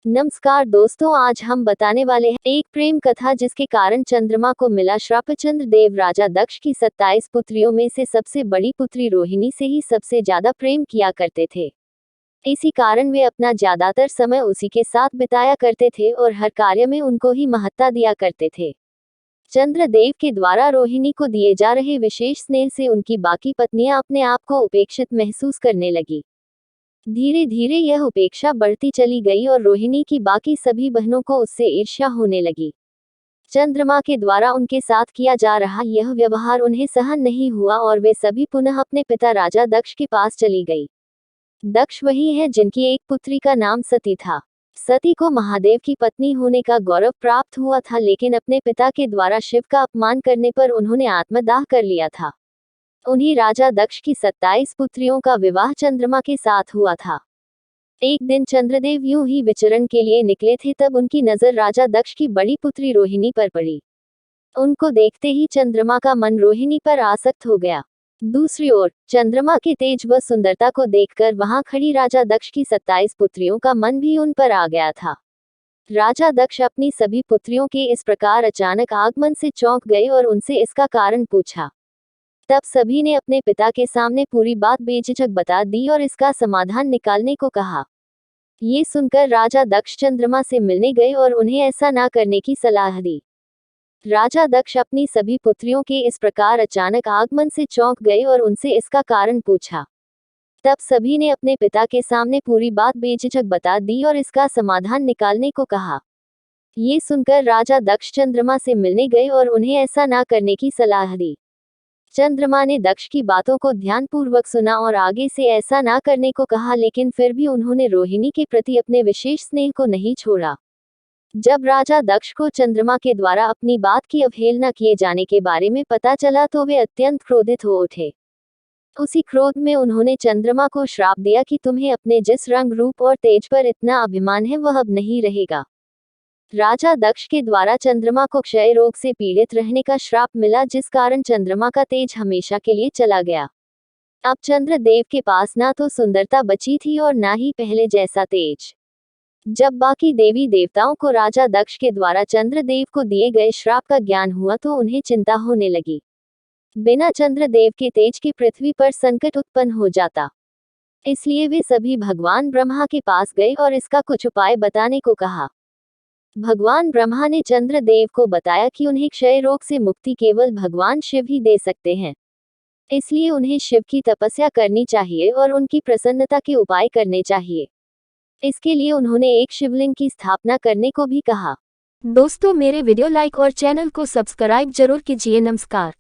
नमस्कार दोस्तों, आज हम बताने वाले हैं एक प्रेम कथा जिसके कारण चंद्रमा को मिला श्राप। चंद्रदेव राजा दक्ष की 27 पुत्रियों में से सबसे बड़ी पुत्री रोहिणी से ही सबसे ज्यादा प्रेम किया करते थे। इसी कारण वे अपना ज्यादातर समय उसी के साथ बिताया करते थे और हर कार्य में उनको ही महत्ता दिया करते थे। चंद्रदेव के द्वारा रोहिणी को दिए जा रहे विशेष स्नेह से उनकी बाकी पत्नियां अपने आप को उपेक्षित महसूस करने लगी। धीरे धीरे यह उपेक्षा बढ़ती चली गई और रोहिणी की बाकी सभी बहनों को उससे ईर्ष्या होने लगी। चंद्रमा के द्वारा उनके साथ किया जा रहा यह व्यवहार उन्हें सहन नहीं हुआ और वे सभी पुनः अपने पिता राजा दक्ष के पास चली गई। दक्ष वही है जिनकी एक पुत्री का नाम सती था। सती को महादेव की पत्नी होने का गौरव प्राप्त हुआ था, लेकिन अपने पिता के द्वारा शिव का अपमान करने पर उन्होंने आत्मदाह कर लिया था। उन्हीं राजा दक्ष की 27 पुत्रियों का विवाह चंद्रमा के साथ हुआ था। एक दिन चंद्रदेव यूं ही विचरण के लिए निकले थे, तब उनकी नजर राजा दक्ष की बड़ी पुत्री रोहिणी पर पड़ी। उनको देखते ही चंद्रमा का मन रोहिणी पर आसक्त हो गया। दूसरी ओर चंद्रमा के तेज व सुंदरता को देखकर वहां खड़ी राजा दक्ष की 27 पुत्रियों का मन भी उन पर आ गया था। राजा दक्ष अपनी सभी पुत्रियों के इस प्रकार अचानक आगमन से चौंक गए और उनसे इसका कारण पूछा। तब सभी ने अपने पिता के सामने पूरी बात बेझिझक बता दी और इसका समाधान निकालने को कहा। ये सुनकर राजा दक्ष चंद्रमा से मिलने गए और उन्हें ऐसा ना करने की सलाह दी। राजा दक्ष अपनी सभी पुत्रियों के इस प्रकार अचानक आगमन से चौंक गए और उनसे इसका कारण पूछा। तब सभी ने अपने पिता के सामने पूरी बात बेझिझक बता दी और इसका समाधान निकालने को कहा। ये सुनकर राजा दक्ष चंद्रमा से मिलने गए और उन्हें ऐसा ना करने की सलाह दी। चंद्रमा ने दक्ष की बातों को ध्यानपूर्वक सुना और आगे से ऐसा ना करने को कहा, लेकिन फिर भी उन्होंने रोहिणी के प्रति अपने विशेष स्नेह को नहीं छोड़ा। जब राजा दक्ष को चंद्रमा के द्वारा अपनी बात की अवहेलना किए जाने के बारे में पता चला तो वे अत्यंत क्रोधित हो उठे। उसी क्रोध में उन्होंने चंद्रमा को श्राप दिया कि तुम्हें अपने जिस रंग, रूप और तेज पर इतना अभिमान है वह अब नहीं रहेगा। राजा दक्ष के द्वारा चंद्रमा को क्षय रोग से पीड़ित रहने का श्राप मिला, जिस कारण चंद्रमा का तेज हमेशा के लिए चला गया। अब चंद्रदेव के पास ना तो सुंदरता बची थी और ना ही पहले जैसा तेज। जब बाकी देवी देवताओं को राजा दक्ष के द्वारा चंद्रदेव को दिए गए श्राप का ज्ञान हुआ तो उन्हें चिंता होने लगी। बिना चंद्रदेव के तेज के पृथ्वी पर संकट उत्पन्न हो जाता। इसलिए वे सभी भगवान ब्रह्मा के पास गए और इसका कुछ उपाय बताने को कहा। भगवान ब्रह्मा ने चंद्रदेव को बताया कि उन्हें क्षय रोग से मुक्ति केवल भगवान शिव ही दे सकते हैं। इसलिए उन्हें शिव की तपस्या करनी चाहिए और उनकी प्रसन्नता के उपाय करने चाहिए। इसके लिए उन्होंने एक शिवलिंग की स्थापना करने को भी कहा। दोस्तों, मेरे वीडियो लाइक और चैनल को सब्सक्राइब जरूर कीजिए। नमस्कार।